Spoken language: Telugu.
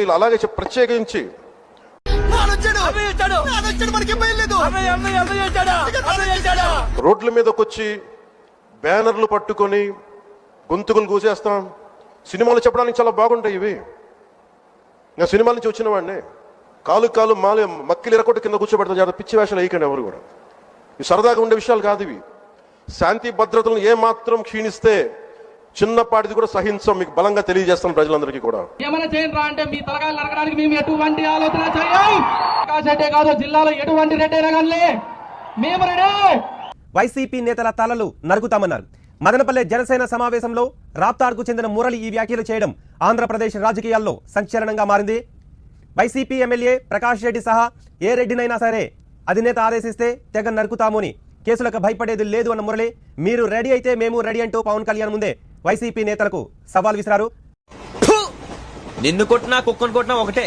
అలాగే ప్రత్యేకించి రోడ్ల మీదకి వచ్చి బ్యానర్లు పట్టుకొని గొంతుకులు కూసేస్తాం. సినిమాలు చెప్పడానికి చాలా బాగుంటాయి ఇవి. నేను సినిమాల నుంచి వచ్చిన వాడిని. కాలు మాలి మక్కిలు ఎరకొట్టు కింద కూర్చోబెడతాం. చాలా పిచ్చి వేషాలు వేయకండి ఎవరు కూడా. ఇవి సరదాగా ఉండే విషయాలు కాదు ఇవి. శాంతి భద్రతలను ఏమాత్రం క్షీణిస్తే చిన్నపాటిది కూడా సహించం. మీకు బలంగా తెలియజేస్తాం ప్రజలందరికీ కూడా. ఏమైనా చేయండి అంటే మీ తలకాయలు నరకడానికి మేము ఎటువంటి ఆలోచన చేయం. రెడ్డే కాదు, జిల్లాలో ఎటువంటి రెడ్డైనా కానీ మేము రెడీ. వైసీపీ నేతల తలలు నరుకుతామన్నారు. మదనపల్లె జనసేన సమావేశంలో రాప్తాడ్కు చెందిన మురళి ఈ వ్యాఖ్యలు చేయడం ఆంధ్రప్రదేశ్ రాజకీయాల్లో సంచలనంగా మారింది. వైసీపీ ఎమ్మెల్యే ప్రకాష్ రెడ్డి సహా ఏ రెడ్డినైనా సరే అధినేత ఆదేశిస్తే తెగ నరుకుతామని, కేసులకు భయపడేది లేదు అన్న మురళి, మీరు రెడీ అయితే మేము రెడీ అంటూ పవన్ కళ్యాణ్ ముందే వైసీపీ నేతలకు సవాల్ విసిరారు. నిన్ను కొట్టినా కుక్కను కొట్టినా ఒకటే.